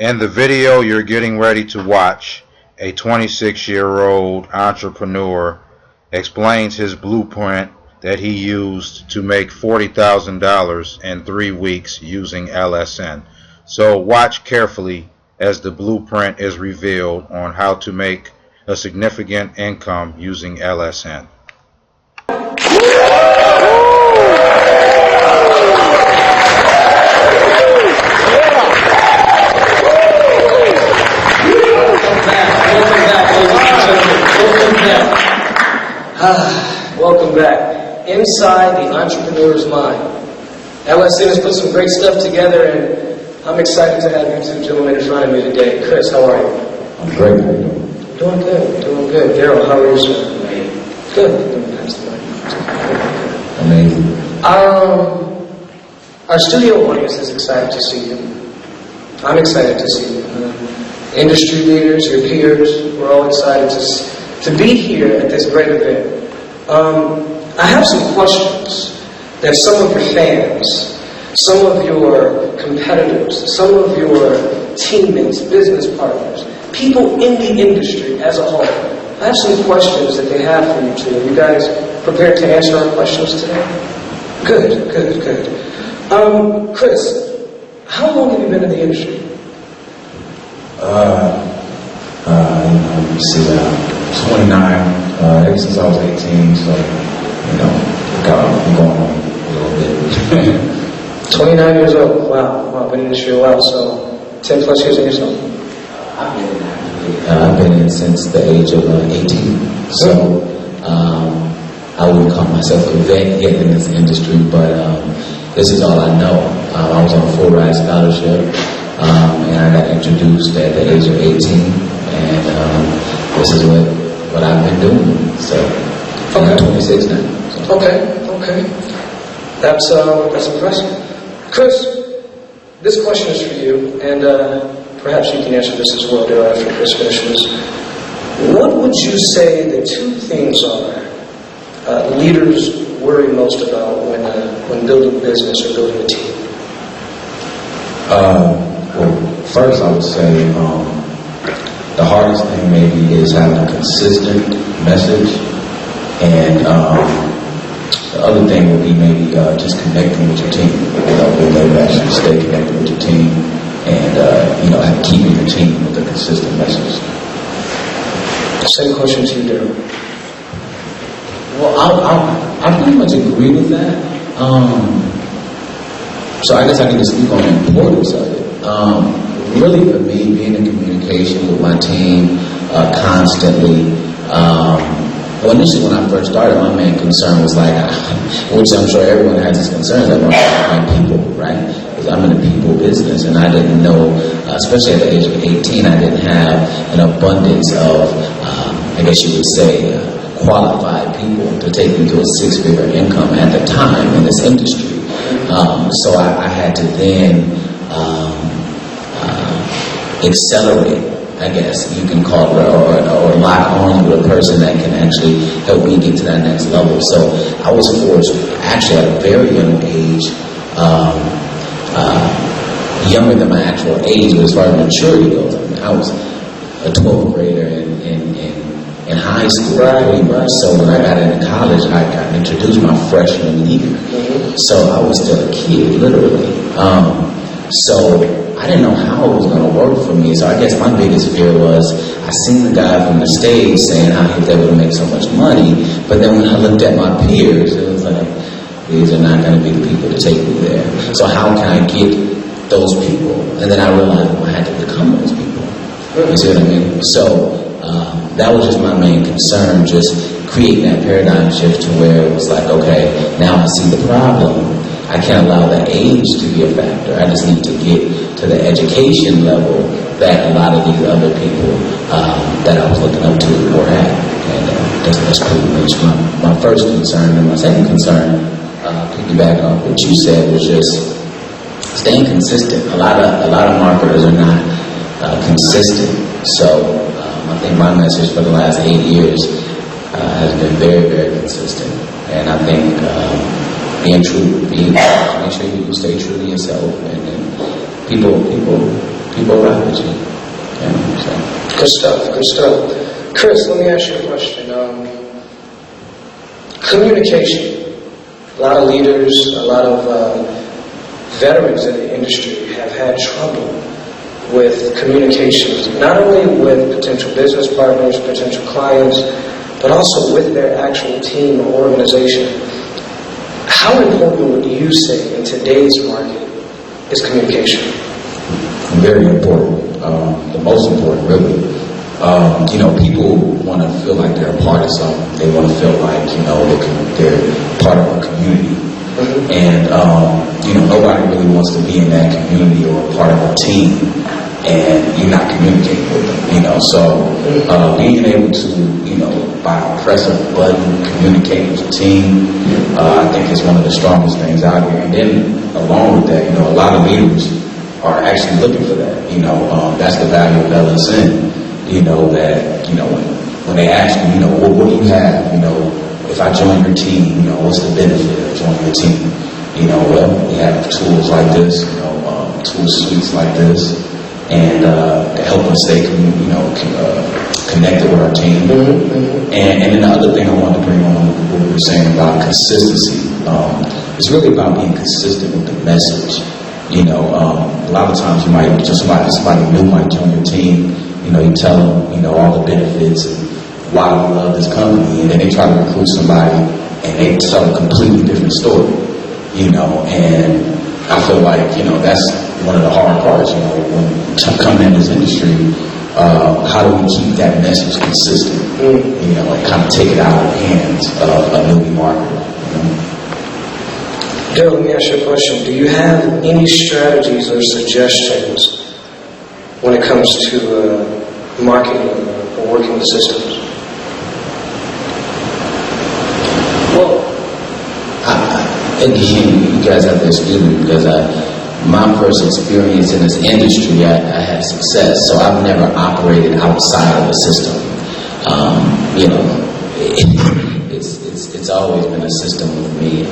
In the video you're getting ready to watch, a 26-year-old entrepreneur explains his blueprint that he used to make $40,000 in 3 weeks using Lsn. So watch carefully as the blueprint is revealed on how to make a significant income using Lsn. Welcome back. Inside the entrepreneur's mind. Lsn has put some great stuff together, and I'm excited to have you two gentlemen in front of me today. Chris, how are you? I'm great. Doing good, doing good. Daryl, how are you, sir? Good. Amazing. Our studio audience is excited to see you. I'm excited to see you. Industry leaders, your peers, we're all excited to be here at this great event. I have some questions that some of your fans, some of your competitors, some of your teammates, business partners, people in the industry as a whole, I have some questions that they have for you two. Are you guys prepared to answer our questions today? Good. Chris, how long have you been in the industry? Let me see, 29, ever since I was 18, so, I'm going on a little bit. 29 years old, wow, been in the industry a while, so 10 plus years in yourself? I've been in since the age of 18, so I wouldn't call myself a vet yet in this industry, but this is all I know. I was on a full ride scholarship, and I got introduced at the age of 18, and this is what I've been doing. So I'm 26 now. So. Okay. That's impressive. Chris, this question is for you, and perhaps you can answer this as well, Daryl, after Chris finishes. What would you say the two things are leaders worry most about when building a business or building a team? Well, first I would say the hardest thing maybe is having a consistent message, and the other thing would be maybe just connecting with your team. Being able to actually stay connected with your team, and keeping your team with a consistent message. Same question to you, Daryl. Well, I pretty much agree with that. So I guess I can just speak on the importance of it. Really, for me, being in communication with my team constantly. Well, initially when I first started, my main concern was which I'm sure everyone has this concern, that my people, right? Because I'm in a people business, and I didn't know, especially at the age of 18, I didn't have an abundance of, I guess you would say, qualified people to take me to a 6-figure income at the time in this industry. So I had to then accelerate, I guess you can call it, or lock arms with a person that can actually help me get to that next level. So I was forced, actually at a very young age, younger than my actual age, but as far as maturity goes, I was a 12th grader in high school, pretty much. So when I got into college, I got introduced my freshman year. So I was still a kid, literally. So I didn't know how it was going to work for me. So I guess my biggest fear was, I seen the guy from the stage saying how he was able to make so much money, but then when I looked at my peers, it was like, these are not going to be the people to take me there. So how can I get those people? And then I realized, I had to become those people. You see what I mean? So that was just my main concern, just creating that paradigm shift to where it was like, okay, now I see the problem. I can't allow the age to be a factor. I just need to get to the education level that a lot of these other people that I was looking up to were at. And that's pretty much my first concern. And my second concern, piggyback on what you said, was just staying consistent. A lot of marketers are not consistent. So I think my message for the last 8 years has been very, very consistent. And I think make sure you stay true to yourself, and then people people ride with you. So. Good stuff, good stuff. Chris, let me ask you a question. Communication. A lot of leaders, a lot of veterans in the industry have had trouble with communications, not only with potential business partners, potential clients, but also with their actual team or organization. How important would you say in today's market is communication? Very important. The most important, really. People want to feel like they're a part of something. They want to feel like, they're part of a community. And, nobody really wants to be in that community or a part of a team and you're not communicating with them, So, being able to, by a press of a button, communicate with your team, I think is one of the strongest things out here. And then, along with that, a lot of leaders are actually looking for that. That's the value of Lsn. When they ask you, what do you have? If I join your team, what's the benefit of joining your team? We have tools like this, tool suites like this, and to help us stay, connected with our team. And then the other thing I wanted to bring on what we were saying about consistency. It's really about being consistent with the message. A lot of times you might just somebody new might join your team. You tell them, all the benefits and why we love this company, and then they try to recruit somebody and they tell a completely different story. And I feel like that's one of the hard parts. When coming in this industry, how do we keep that message consistent? And kind of take it out of the hands of a newbie marketer. Daryl, let me ask you a question. Do you have any strategies or suggestions when it comes to marketing or working with systems? Well, again, you guys have to excuse me because my first experience in this industry, I had success, so I've never operated outside of a system. It's always been a system with me.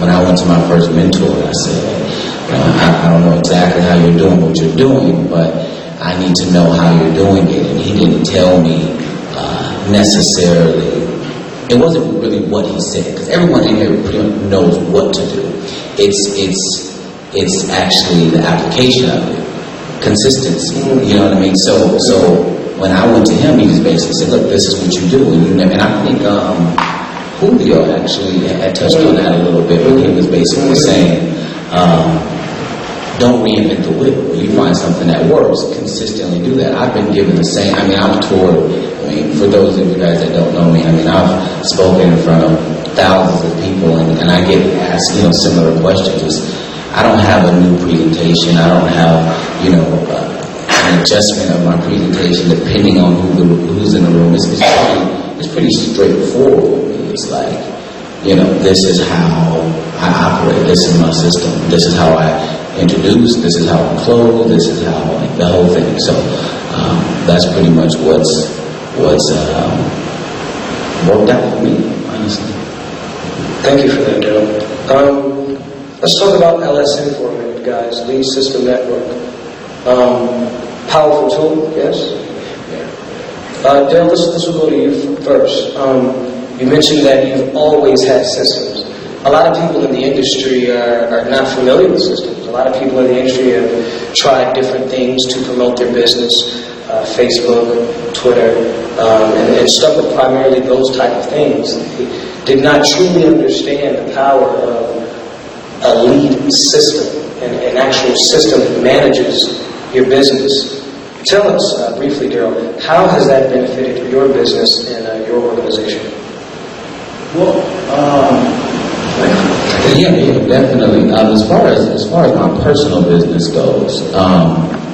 When I went to my first mentor, I said, I don't know exactly how you're doing what you're doing, but I need to know how you're doing it. And he didn't tell me necessarily. It wasn't really what he said, because everyone in here pretty much knows what to do. It's actually the application of it, consistency. You know what I mean? So when I went to him, he just basically said, "Look, this is what you do," and I think Julio actually had touched on that a little bit when he was basically saying, don't reinvent the wheel. When you find something that works, consistently do that. I've been given the same, I've toured, for those of you guys that don't know me, I've spoken in front of thousands of people and I get asked, similar questions. I don't have a new presentation. I don't have, an adjustment of my presentation depending on who's in the room. It's pretty straightforward. It's like, this is how I operate. This is my system. This is how I introduce. This is how I close. This is how the whole thing. So that's pretty much what's worked out for me, honestly. Thank you for that, Daryl. Let's talk about Lsn for a minute, guys. Lead System Network. Powerful tool, yes? Daryl, this will go to you first. You mentioned that you've always had systems. A lot of people in the industry are not familiar with systems. A lot of people in the industry have tried different things to promote their business, Facebook, Twitter, and stuck with primarily those type of things. They did not truly understand the power of a lead system, an actual system that manages your business. Tell us briefly, Daryl, how has that benefited your business and your organization? Well, yeah, definitely. As far as my personal business goes,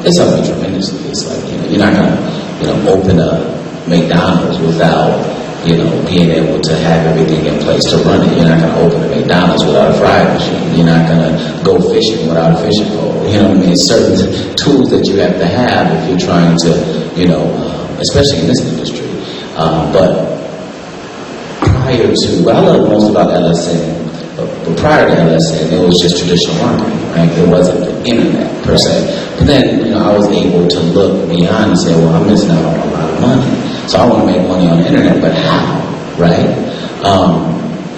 it's helped me tremendously. It's like you're not gonna open a McDonald's without being able to have everything in place to run it. You're not gonna open a McDonald's without a frying machine. You're not gonna go fishing without a fishing pole. Certain tools that you have to have if you're trying to, especially in this industry. But prior to, what I love most about Lsn, but prior to Lsn, it was just traditional marketing, right? There wasn't the internet per se. But then, I was able to look beyond and say, well, I'm missing out on a lot of money. So I want to make money on the internet, but how, right?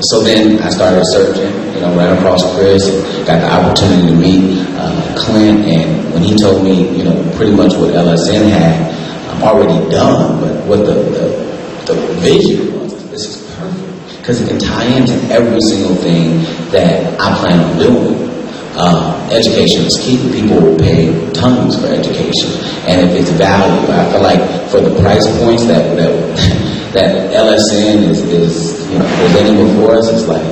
So then I started searching, ran across Chris, got the opportunity to meet Clint, and when he told me, pretty much what Lsn had already done, but what the vision was, this is perfect, because it can tie into every single thing that I plan on doing. Education is key. People will pay tons for education, and if it's value, I feel like for the price points that Lsn is presenting before us, it's like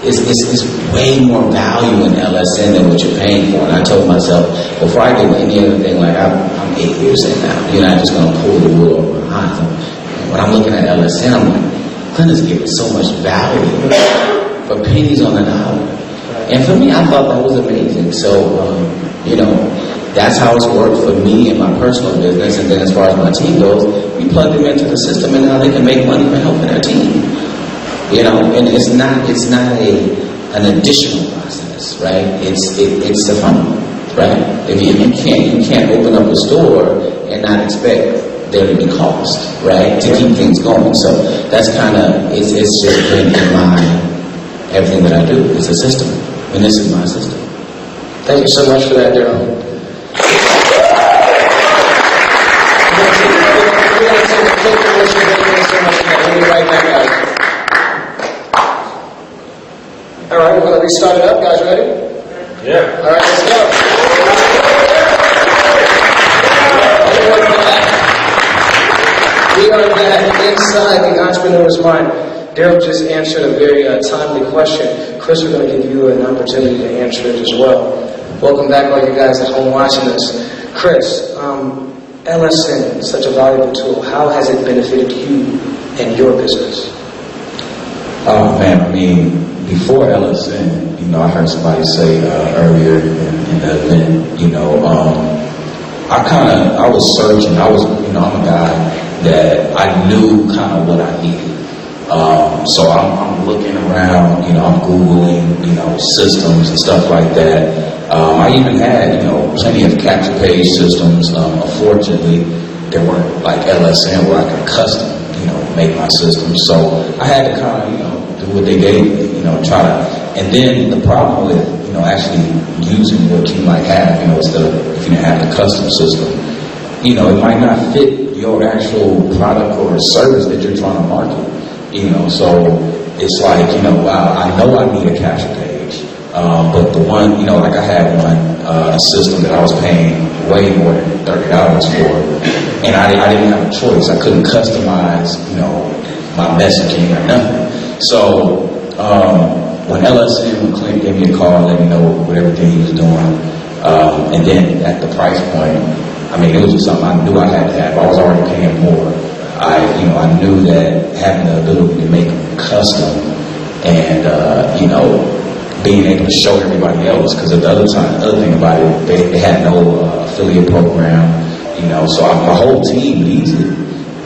it's way more value in Lsn than what you're paying for. And I told myself before I do any other thing, like I'm 8 years in now, you're not just gonna pull the wool over my eyes. When I'm looking at Lsn, I'm like, Clint is giving so much value for pennies on the dollar. And for me, I thought that was amazing. So, that's how it's worked for me in my personal business. And then as far as my team goes, we plug them into the system, and now they can make money for helping their team. And it's not an additional process, right? It's the fun, right? If you can't open up a store and not expect there to be cost, right? To keep things going. So that's it's just been in my everything that I do. It's a system. And this is my system. Thank you so much for that, Daryl. We're going to take a quick commercial break. Thanks so much for that. We'll be right back, guys. All right, we're going to restart it up. Guys, ready? Yeah. All right, let's go. We are back inside the entrepreneur's mind. Daryl just answered a very timely question. Chris, we're going to give you an opportunity to answer it as well. Welcome back, all you guys at home watching us. Chris, Lsn, such a valuable tool. How has it benefited you and your business? Oh man, before Lsn, I heard somebody say earlier in the event, I was searching. I'm a guy that I knew kind of what I needed. So I'm looking around, I'm Googling, systems and stuff like that. I even had, plenty of capture page systems. Unfortunately, there weren't like Lsn where I could custom, make my system. So I had to kind of, do what they gave me, try to. And then the problem with, actually using what you might have, if you didn't have the custom system, it might not fit your actual product or service that you're trying to market. So it's like, wow, I know I need a capture page, but the one, like I had one system that I was paying way more than $30 for, and I didn't have a choice. I couldn't customize, my messaging or nothing. So when Clint gave me a call and let me know what everything he was doing, and then at the price point, it was just something I knew I had to have. I was already paying more. I knew that having the ability to make them custom and, being able to show everybody else, because the other thing about it, they had no affiliate program, so my whole team needs it,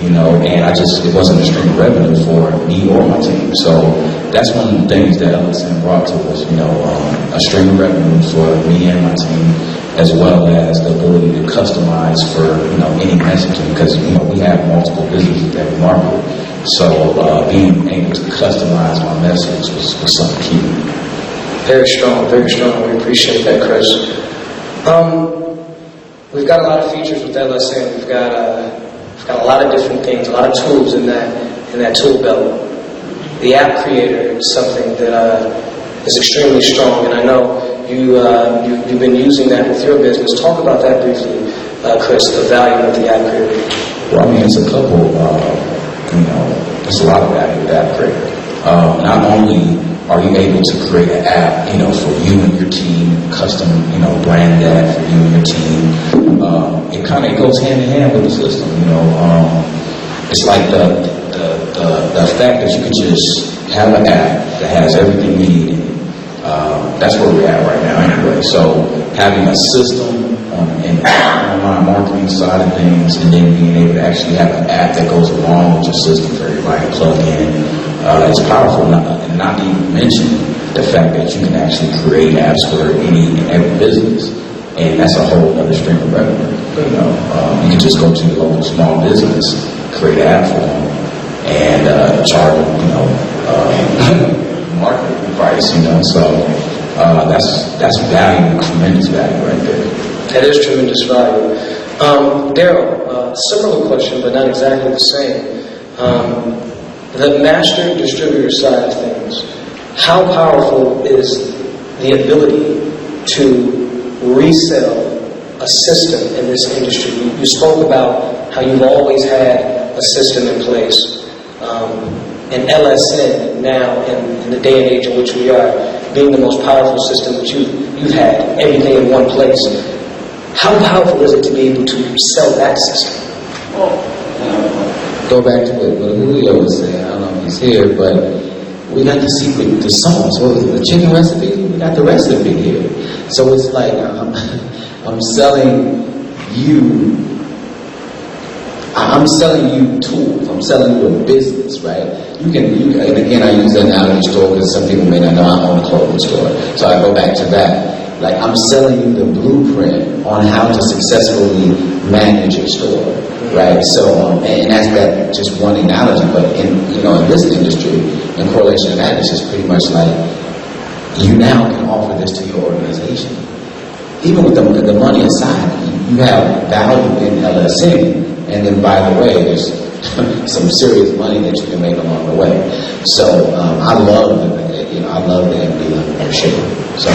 and it wasn't a stream of revenue for me or my team. So that's one of the things that Lsn brought to us, a stream of revenue for me and my team, as well as the ability to customize for, any messaging, because, we have multiple businesses that we market. So being able to customize my message was something key. Very strong, very strong. We appreciate that, Chris. We've got a lot of features with Lsn. We've got a lot of different things, a lot of tools in that tool belt. The app creator is something that is extremely strong, and I know you've been using that with your business. Talk about that briefly, Chris, the value of the app creator. Well, it's a couple, there's a lot of value with the app creator. Not only are you able to create an app, for you and your team, custom, brand that for you and your team, it kind of goes hand in hand with the system, It's like the fact that you could just have an app that has everything you need in it. That's where we're at right now anyway. So having a system and online marketing side of things, and then being able to actually have an app that goes along with your system for everybody to plug in, it's powerful. And not to even mention the fact that you can actually create apps for any and every business. And that's a whole other stream of revenue. You know, you can just go to your local small business, create an app for them, and charge them, you know, market price. You know, so that's value, tremendous value right there. That is tremendous value. Daryl, similar question, but not exactly the same. The master distributor side of things, how powerful is the ability to resell a system in this industry? You spoke about how you've always had a system in place. And LSN now, in the day and age in which we are, being the most powerful system that you've had, everything in one place. How powerful is it to be able to sell that system? Go back to what Julio was saying. I don't know if he's here, but we got the secret, the sauce. What was it? The chicken recipe? We got the recipe here. So it's like I'm selling you. I'm selling you tools. I'm selling you a business, right? You can, and again, I use the analogy store because some people may not know I own a clothing store. So I go back to that. Like, I'm selling you the blueprint on how to successfully manage your store, right? So, and that's that just one analogy, but in this industry, in correlation to that, it's just pretty much like, you now can offer this to your organization. Even with the money aside, you have value in LSN, and then by the way, there's some serious money that you can make along the way. So I love the MD membership. So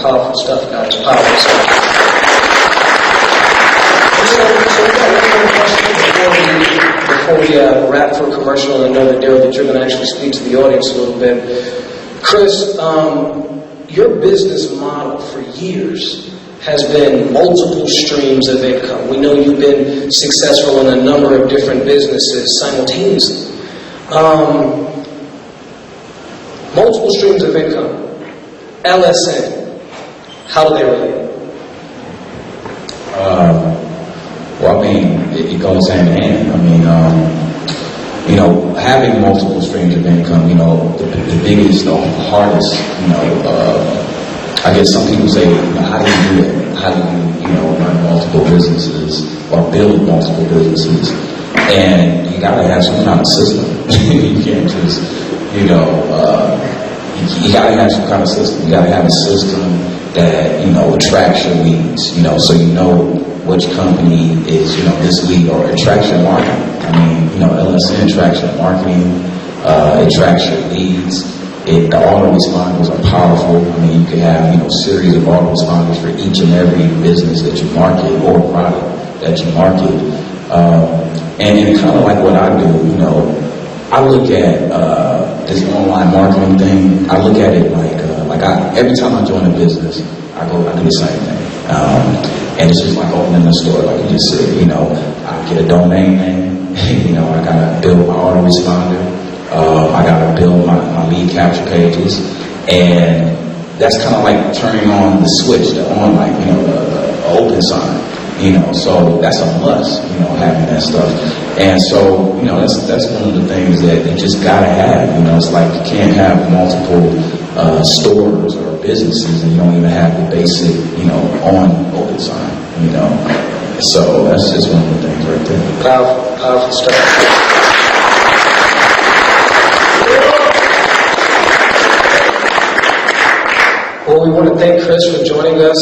Powerful stuff, guys. Powerful stuff. So we got one more question before we wrap for a commercial, and I know that Daryl, that you're going to actually speak to the audience a little bit. Chris, your business model for years has been multiple streams of income. We know you've been successful in a number of different businesses simultaneously. Multiple streams of income. LSN, how do they relate? Well, I mean, it goes hand in hand. I mean, having multiple streams of income, the biggest, the hardest, I guess some people say, how do you do that? How do you, run multiple businesses or build multiple businesses? And you gotta have some kind of system. You can't just, you gotta have some kind of system. You gotta have a system that, attracts your leads, so which company is, this lead, or attracts your marketing. I mean, LSN attracts your marketing, it attracts your leads. The autoresponders are powerful. I mean, you can have, series of autoresponders for each and every business that you market or product that you market. And kind of like what I do, I look at this online marketing thing. I look at it every time I join a business, I do the same thing. And it's just like opening a store, like you just said. I get a domain name. I gotta build my autoresponder. I gotta build my lead capture pages, and that's kind of like turning on the switch, the open sign. So that's a must. Having that stuff, and so that's one of the things that you just gotta have. It's like you can't have multiple stores or businesses and you don't even have the basic on open sign. So that's just one of the things right there. Powerful stuff. Well, we want to thank Chris for joining us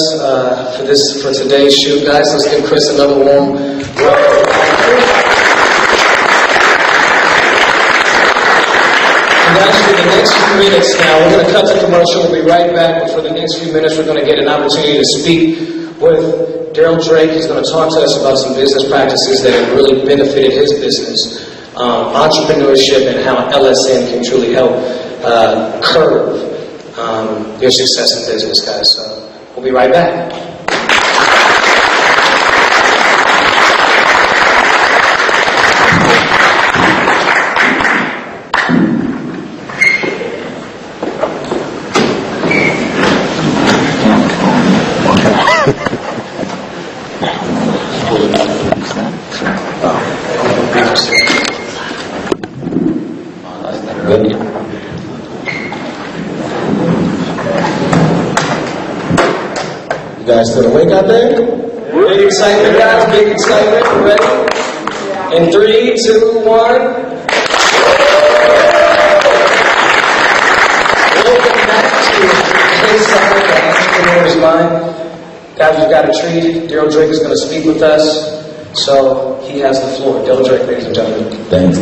for today's shoot, guys. Let's give Chris another warm welcome. And guys, for the next few minutes now, we're going to cut to commercial. We'll be right back. But for the next few minutes, we're going to get an opportunity to speak with Daryl Drake. He's going to talk to us about some business practices that have really benefited his business, entrepreneurship, and how LSN can truly help curb your success in business, guys. So we'll be right back. guys still awake out there? Big excitement, guys. Big excitement. Ready? In 3, 2, 1. Welcome back to Inside the Entrepreneur's Mind. Guys, we've got a treat. Daryl Drake is going to speak with us. So he has the floor. Daryl Drake, ladies and gentlemen. Thanks.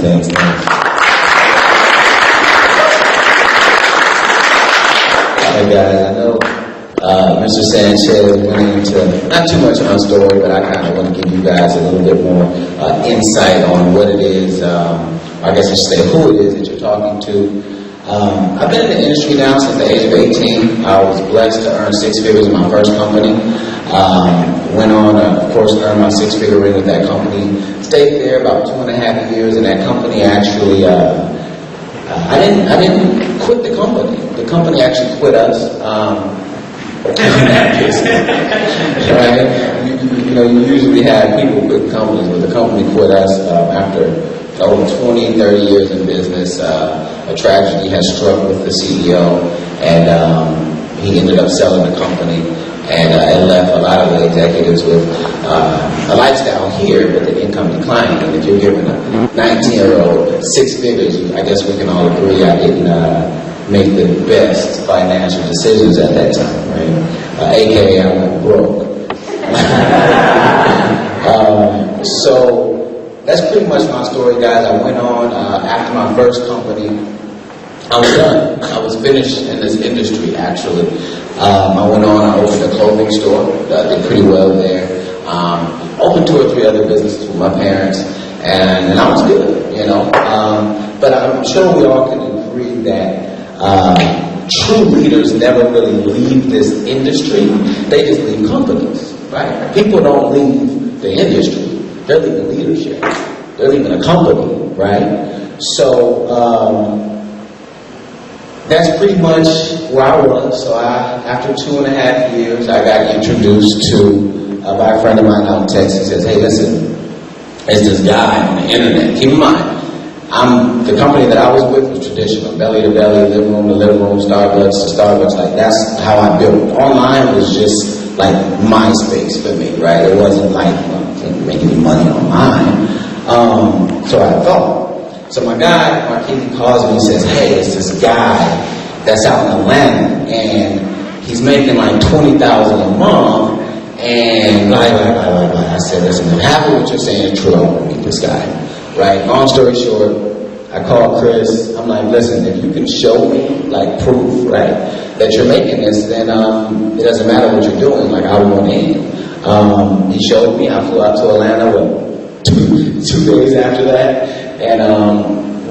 Hey guys, I know Mr. Sanchez went into not too much of my story, but I kind of want to give you guys a little bit more insight on what it is, I guess I should say who it is that you're talking to. I've been in the industry now since the age of 18. I was blessed to earn 6 figures in my first company. Went on, of course, earned my 6-figure ring with that company. Stayed there about 2.5 years, and that company actually, I didn't quit the company. The company actually quit us. Right? You usually have people quit companies, but the company quit us after over 20, 30 years in business. A tragedy has struck with the CEO, and he ended up selling the company, and it left a lot of the executives with a lifestyle here, but the income declining. And if you're giving a 19-year-old 6 figures, I guess we can all agree I didn't make the best financial decisions at that time, right? AKA I went broke. So that's pretty much my story, guys. I went on after my first company. I was done. I was finished in this industry, actually. I went on, I opened a clothing store. Did pretty well there. Opened 2 or 3 other businesses with my parents, and I was good, But I'm sure we all can agree that true leaders never really leave this industry. They just leave companies, right? People don't leave the industry. They're leaving leadership. They're leaving a company, right? So that's pretty much where I was. So after 2.5 years, I got introduced to by a friend of mine out in Texas. He says, "Hey, listen, there's this guy on the internet. Keep in mind, the company that I was with was traditional, belly to belly, living room to living room, Starbucks to Starbucks. Like that's how I built. Online was just like MySpace for me, right? It wasn't like I can't make any money online. So I thought. So my guy, Marquis, calls me and says, "Hey, it's this guy that's out in Atlanta, and he's making like $20,000 a month." And blah. I said, "Listen, if half of what you're saying is true, I want to meet this guy." Right? Long story short, I called Chris. I'm like, "Listen, if you can show me like proof, right, that you're making this, then it doesn't matter what you're doing. Like I want in." He showed me. I flew out to Atlanta two days after that, and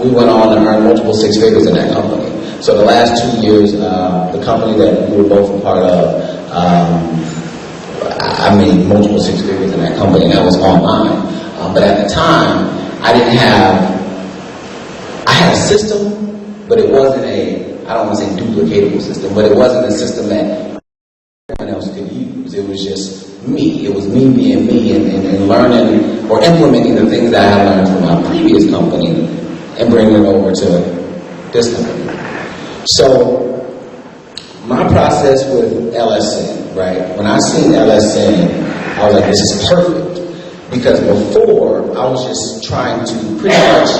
we went on to earn multiple 6 figures in that company. So the last 2 years, the company that we were both a part of, I made multiple 6 figures in that company, and that was online. But at the time, I had a system, but it wasn't I don't want to say duplicatable system, but it wasn't a system that anyone else could use. It was just me. It was me being me and learning or implementing the things that I had learned from my previous company and bringing it over to this company. So my process with Lsn, right? When I seen Lsn, I was like, this is perfect. Because before, I was just trying to pretty much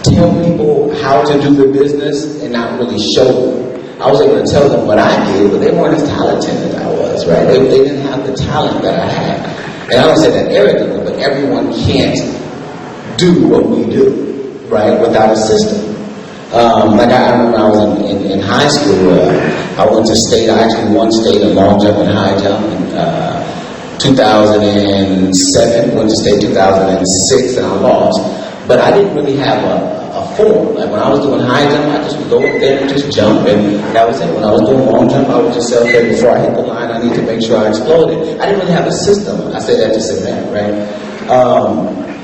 tell people how to do the business and not really show them. I was able to tell them what I did, but they weren't as talented as I was, right? They didn't have the talent that I had. And I don't say that arrogantly, but everyone can't do what we do, right, without a system. Like I remember I was in high school, I went to state, I actually won state in long jump and high jump in 2007, went to state 2006, and I lost. But I didn't really have a form. Like when I was doing high jump, I just would go up there and just jump, and that was it. When I was doing long jump, I would just say, okay, before I hit the line, I need to make sure I exploded. I didn't really have a system. I say that to say that, right?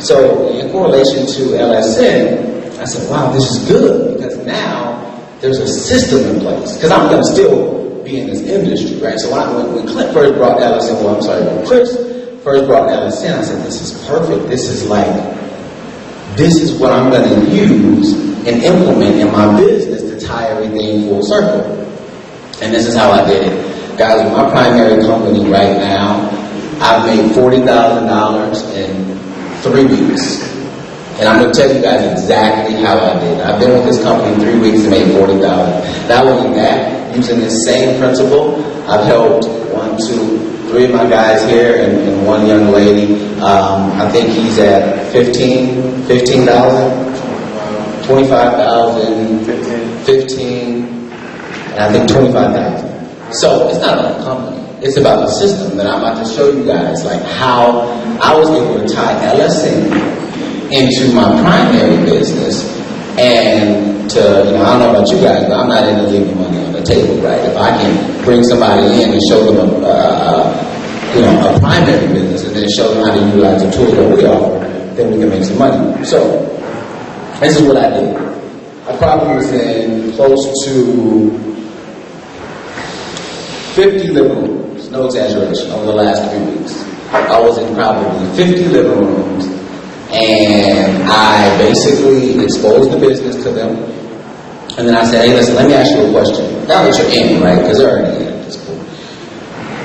So in correlation to Lsn, I said, wow, this is good, because now there's a system in place. Because I'm going to still be in this industry, right? So when Clint first brought Lsn, when Chris first brought Lsn, I said, this is perfect. This is what I'm going to use and implement in my business to tie everything full circle. And this is how I did it. Guys, with my primary company right now, I've made $40,000 in 3 weeks. And I'm going to tell you guys exactly how I did. I've been with this company 3 weeks and made $40,000. Not only that, using this same principle, I've helped 3 of my guys here and one young lady. I think he's at 15,000, 25,000, 15, and I think 25,000. So it's not about the company. It's about the system that I'm about to show you guys, like how I was able to tie LSN into my primary business. And to, I don't know about you guys, but I'm not into leaving money on the table, right? If I can bring somebody in and show them a primary business and then show them how to utilize the tools that we offer, then we can make some money. So this is what I did. I probably was in close to 50 living rooms, no exaggeration, over the last 3 weeks. I was in probably 50 living rooms, and I basically exposed the business to them. And then I said, hey, listen, let me ask you a question. Now that you're in, right? Because they're already in. It's cool.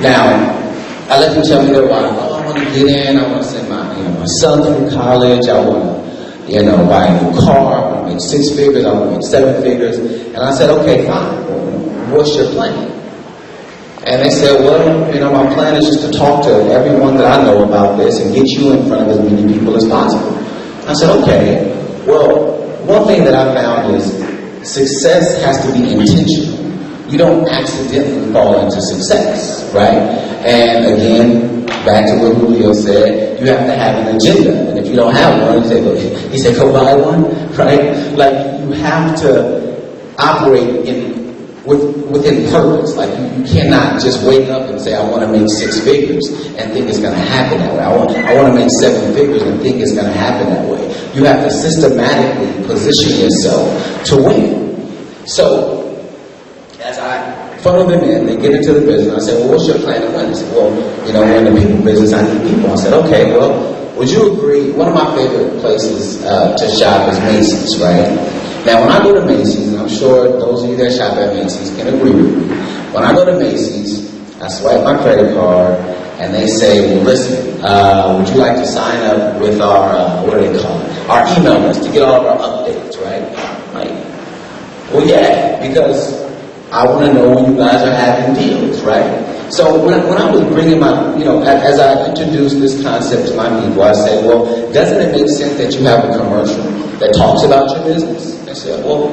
Now, I let them tell me their why. Oh, I want to get in. I want to send my son through college. I want to, buy a new car. I want to make 6 figures. I want to make 7 figures. And I said, okay, fine. What's your plan? And they said, well, my plan is just to talk to everyone that I know about this and get you in front of as many people as possible. I said, okay. Well, one thing that I found is success has to be intentional. You don't accidentally fall into success, right? And again, back to what Julio said, you have to have an agenda. And if you don't have one, he said, go buy one, right? Like, you have to operate within purpose. Like, you cannot just wake up and say, I want to make 6 figures and think it's going to happen that way. I want to make 7 figures and think it's going to happen that way. You have to systematically position yourself to win. So, as I funnel them in, they get into the business. I said, well, what's your plan to win? They said, well, we're in the people business. I need people. I said, okay, well, would you agree? One of my favorite places to shop is Macy's, right? Now, when I go to Macy's, and I'm sure those of you that shop at Macy's can agree with me, when I go to Macy's, I swipe my credit card, and they say, well, listen, would you like to sign up with our, what do they call it? Our email list to get all of our updates, right? Like, well, yeah, because I want to know when you guys are having deals, right? So when I was bringing my, as I introduced this concept to my people, I said, well, doesn't it make sense that you have a commercial that talks about your business? They said, well,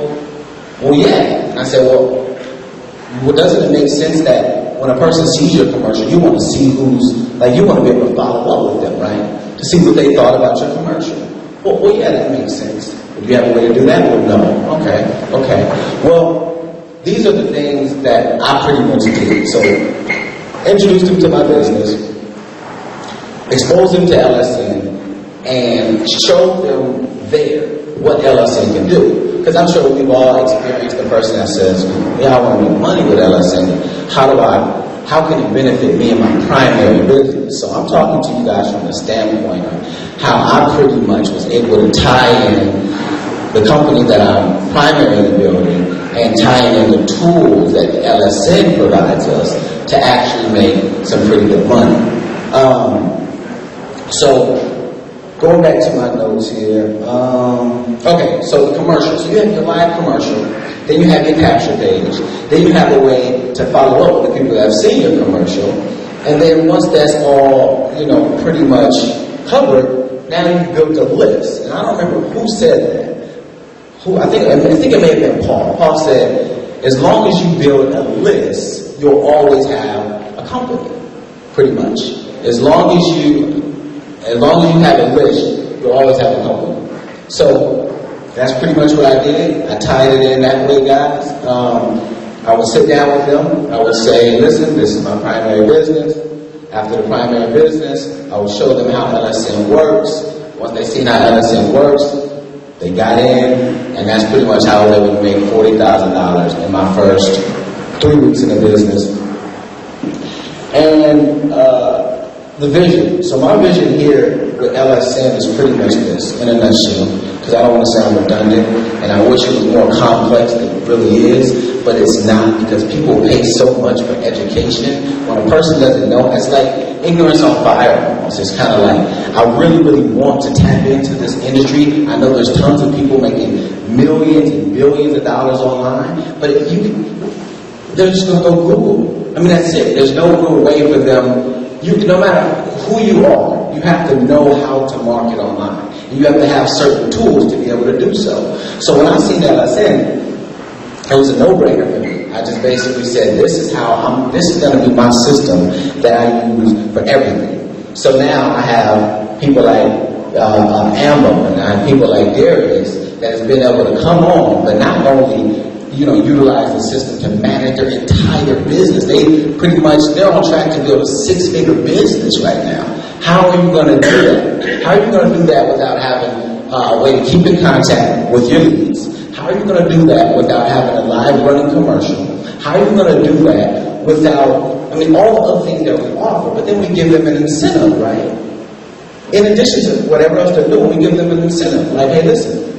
yeah. And I said, well, doesn't it make sense that when a person sees your commercial, you want to see you want to be able to follow up with them, right? To see what they thought about your commercial. Well, yeah, that makes sense. Do you have a way to do that? Well, no. Okay. Well, these are the things that I pretty much did. So, introduce them to my business, expose them to LSN, and show them there what LSN can do. Because I'm sure we've all experienced the person that says, yeah, I want to make money with LSN. How can it benefit me in my primary business? So I'm talking to you guys from the standpoint of how I pretty much was able to tie in the company that I'm primarily building and tying in the tools that LSN provides us to actually make some pretty good money. So, going back to my notes here. Okay, so the commercial. So you have your live commercial, then you have your capture page, then you have a way to follow up with the people that have seen your commercial, and then once that's all, pretty much covered, now you've built a list. And I don't remember who said that. I think it may have been Paul. Paul said, as long as you build a list, you'll always have a company, pretty much. As long as you have a list, you'll always have a company. So that's pretty much what I did. I tied it in that way, guys. I would sit down with them. I would say, listen, this is my primary business. After the primary business, I would show them how LSN works. Once they see how LSN works, they got in, and that's pretty much how I was able to make $40,000 in my first 3 weeks in the business. And the vision. So my vision here with LSN is pretty much this, in a nutshell. because I don't want to sound redundant, and I wish it was more complex than it really is, but it's not, because people pay so much for education. When a person doesn't know, it's like ignorance on fire almost. It's kind of like, I really, really want to tap into this industry. I know there's tons of people making millions and billions of dollars online, but if you, they're just going to go Google. I mean, that's it. There's no real way for them. No matter who you are, you have to know how to market online. You have to have certain tools to be able to do so. So when I seen Lsn, it was a no-brainer for me. I just basically said, this is going to be my system that I use for everything. So now I have people like Amber, and I have people like Darius that has been able to come on, but not only utilize the system to manage their entire business. They're on track to build a 6-figure business right now. How are you going to do that? How are you going to do that without having a way to keep in contact with your leads? How are you going to do that without having a live running commercial? How are you going to do that without, all the other things that we offer, but then we give them an incentive, right? In addition to whatever else they're doing, we give them an incentive. Like, hey, listen,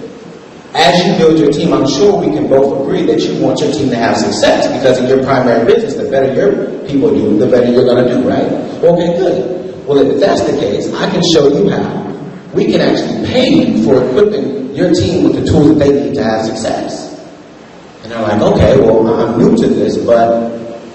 as you build your team, I'm sure we can both agree that you want your team to have success, because in your primary business, the better your people do, the better you're going to do, right? Okay, good. Well, if that's the case, I can show you how we can actually pay you for equipping your team with the tools that they need to have success. And they're like, okay, well, I'm new to this, but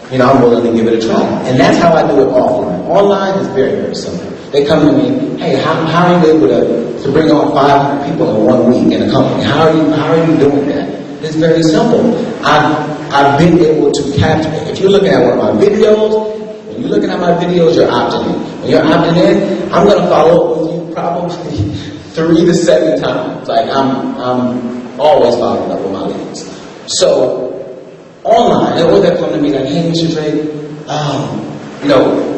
I'm willing to give it a try. And that's how I do it offline. Online is very, very simple. They come to me, hey, how are you able to bring on 500 people in 1 week in a company? How are you doing that? It's very simple. I've been able to capture. If you're looking at one of my videos, when you're looking at my videos, you're opting in. When you're opting in, I'm going to follow up with you probably 3 to 7 times. Like, I'm always following up with my leads. So, online, or they'll come to me like, hey, Mr. Drake,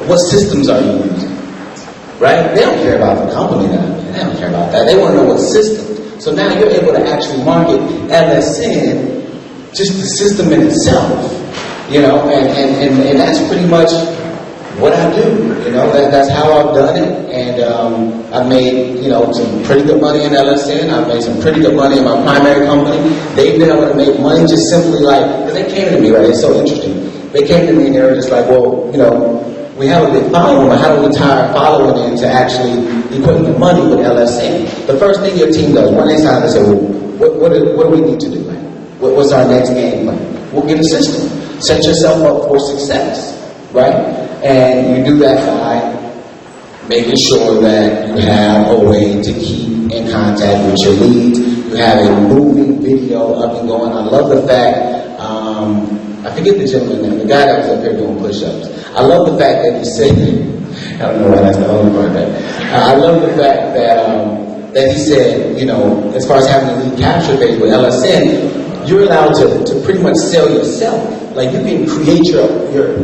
what systems are you using? Right? They don't care about the company that I'm in. They don't care about that. They want to know what system. So now you're able to actually market Lsn, just the system in itself. And that's pretty much what I do. That's how I've done it. And I've made, some pretty good money in Lsn. I've made some pretty good money in my primary company. They've been able to make money just simply because they came to me, right? It's so interesting. They came to me and they were just like, well, we have a big following, but how do we tie our following into actually putting the money with Lsn? The first thing your team does, when they sign up, they say, well, what do we need to do? What's our next game plan? We'll get a system. Set yourself up for success, right? And you do that by making sure that you have a way to keep in contact with your leads. You have a moving video up and going. I love the fact, I forget the gentleman's name, the guy that was up here doing push-ups. I love the fact that he said, I don't know why that's the only part that. I love the fact that he said, as far as having a lead capture page with Lsn, you're allowed to pretty much sell yourself. Like, you can create your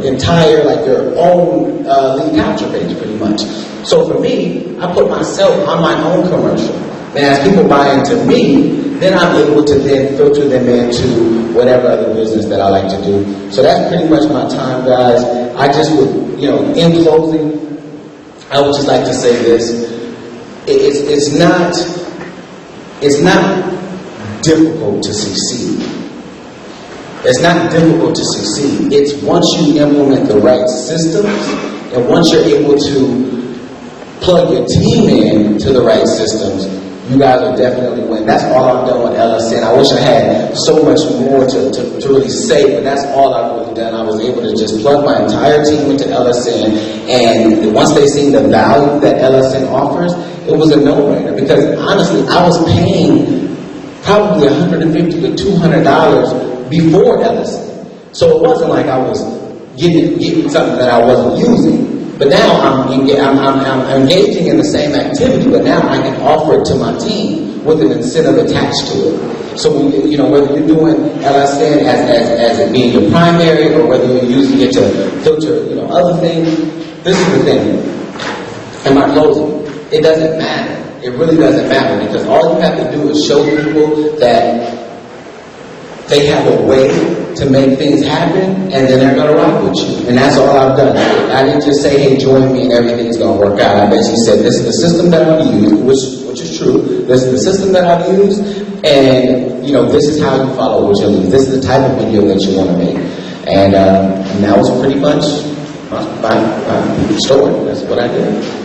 entire, your own lead capture page pretty much. So for me, I put myself on my own commercial. And as people buy into me, then I'm able to then filter them into whatever other business that I like to do. So that's pretty much my time, guys. I just would, in closing, I would just like to say this. It's not difficult to succeed. It's not difficult to succeed. It's once you implement the right systems, and once you're able to plug your team in to the right systems, you guys will definitely win. That's all I've done with Lsn. I wish I had so much more to really say, but that's all I've really done. I was able to just plug my entire team into Lsn, and once they seen the value that Lsn offers, it was a no-brainer. Because honestly, I was paying probably $150 to $200 before Lsn. So it wasn't like I was getting something that I wasn't using. But now I'm engaging in the same activity, but now I can offer it to my team with an incentive attached to it. So whether you're doing Lsn as it being your primary, or whether you're using it to filter other things, this is the thing. In my closing, it doesn't matter. It really doesn't matter, because all you have to do is show people that they have a way to make things happen, and then they're going to rock with you. And that's all I've done. I didn't just say, hey, join me and everything's going to work out. I basically said, this is the system that I'm going to use, which which is true. This is the system that I've used, and this is how you follow what you lead. This is the type of video that you want to make, and that was pretty much my story. That's what I did.